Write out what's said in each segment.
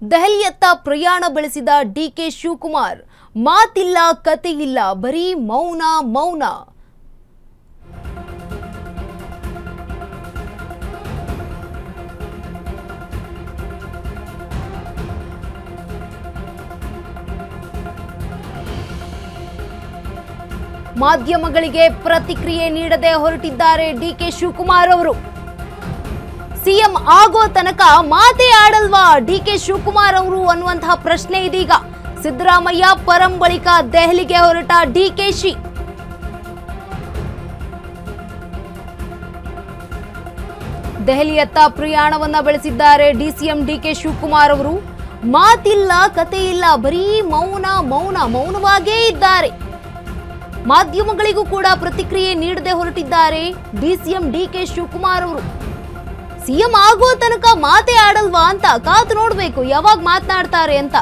ದೆಹಲಿಯತ್ತ ಪ್ರಯಾಣ ಬೆಳೆಸಿದ ಡಿಕೆ ಶಿವಕುಮಾರ್ ಮಾತಿಲ್ಲ ಕತೆ ಇಲ್ಲ ಬರೀ ಮೌನ ಮೌನ. ಮಾಧ್ಯಮಗಳಿಗೆ ಪ್ರತಿಕ್ರಿಯೆ ನೀಡದೆ ಹೊರಟಿದ್ದಾರೆ ಡಿಕೆ ಶಿವಕುಮಾರ್ ಅವರು. ಸಿಎಂ ಆಗೋ ತನಕ ಮಾತೇ ಆಡಲ್ವಾ ಡಿಕೆ ಶಿವಕುಮಾರ್ ಅವರು ಅನ್ನುವಂತಹ ಪ್ರಶ್ನೆ ಇದೀಗ. ಸಿದ್ದರಾಮಯ್ಯ ಪರಂ ಬಳಿಕ ದೆಹಲಿಗೆ ಹೊರಟ ಡಿಕೆಶಿ. ದೆಹಲಿಯತ್ತ ಪ್ರಯಾಣವನ್ನ ಬೆಳೆಸಿದ್ದಾರೆ ಡಿಸಿಎಂ ಡಿಕೆ ಶಿವಕುಮಾರ್ ಅವರು. ಮಾತಿಲ್ಲ ಕತೆ ಇಲ್ಲ ಬರೀ ಮೌನ ಮೌನ ಮೌನವಾಗೇ ಇದ್ದಾರೆ. ಮಾಧ್ಯಮಗಳಿಗೂ ಕೂಡ ಪ್ರತಿಕ್ರಿಯೆ ನೀಡದೆ ಹೊರಟಿದ್ದಾರೆ ಡಿಸಿಎಂ ಡಿಕೆ ಶಿವಕುಮಾರ್ ಅವರು. ಸಿಎಂ ಆಗೋ ತನಕ ಮಾತೇ ಆಡಲ್ವಾ ಅಂತ ಕಾದು ನೋಡ್ಬೇಕು ಯಾವಾಗ ಮಾತನಾಡ್ತಾರೆ ಅಂತ.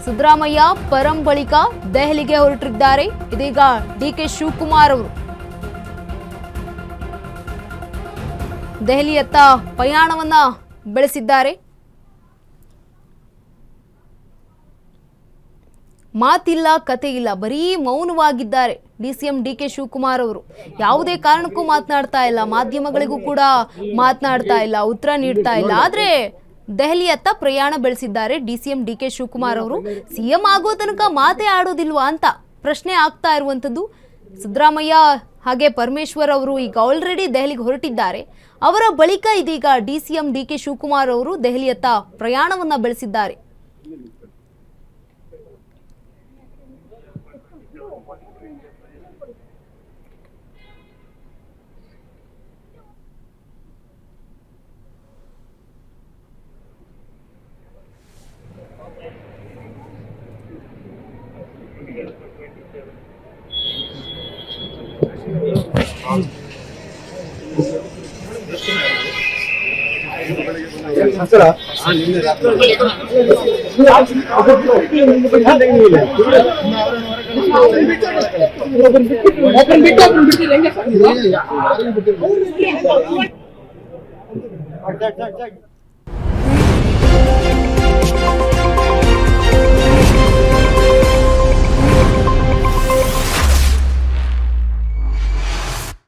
ಸಿದ್ದರಾಮಯ್ಯ ಪರಂ ಬಳಿಕ ದೆಹಲಿಗೆ ಹೊರಟಿದ್ದಾರೆ ಇದೀಗ ಡಿಕೆ ಶಿವಕುಮಾರ್ ಅವರು. ದೆಹಲಿಯತ್ತ ಪ್ರಯಾಣವನ್ನ ಬೆಳೆಸಿದ್ದಾರೆ. ಮಾತಿಲ್ಲ ಕತೆ ಇಲ್ಲ ಬರೀ ಮೌನವಾಗಿದ್ದಾರೆ ಡಿಸಿಎಂ ಡಿಕೆ ಶಿವಕುಮಾರ್ ಅವರು. ಯಾವುದೇ ಕಾರಣಕ್ಕೂ ಮಾತನಾಡ್ತಾ ಇಲ್ಲ, ಮಾಧ್ಯಮಗಳಿಗೂ ಕೂಡ ಮಾತನಾಡ್ತಾ ಇಲ್ಲ, ಉತ್ತರ ನೀಡ್ತಾ ಇಲ್ಲ. ಆದ್ರೆ ದೆಹಲಿಯತ್ತ ಪ್ರಯಾಣ ಬೆಳೆಸಿದ್ದಾರೆ ಡಿಸಿಎಂ ಡಿಕೆ ಶಿವಕುಮಾರ್ ಅವರು. ಸಿಎಂ ಆಗೋ ತನಕ ಮಾತೇ ಆಡೋದಿಲ್ವಾ ಅಂತ ಪ್ರಶ್ನೆ ಆಗ್ತಾ ಇರುವಂತದ್ದು. ಸಿದ್ದರಾಮಯ್ಯ ಹಾಗೆ ಪರಮೇಶ್ವರ್ ಅವರು ಈಗ ಆಲ್ರೆಡಿ ದೆಹಲಿಗೆ ಹೊರಟಿದ್ದಾರೆ. ಅವರ ಬಳಿಕ ಇದೀಗ ಡಿಸಿಎಂ ಡಿಕೆ ಶಿವಕುಮಾರ್ ಅವರು ದೆಹಲಿಯತ್ತ ಪ್ರಯಾಣವನ್ನ ಬೆಳೆಸಿದ್ದಾರೆ. ಬಿಟ್ಟು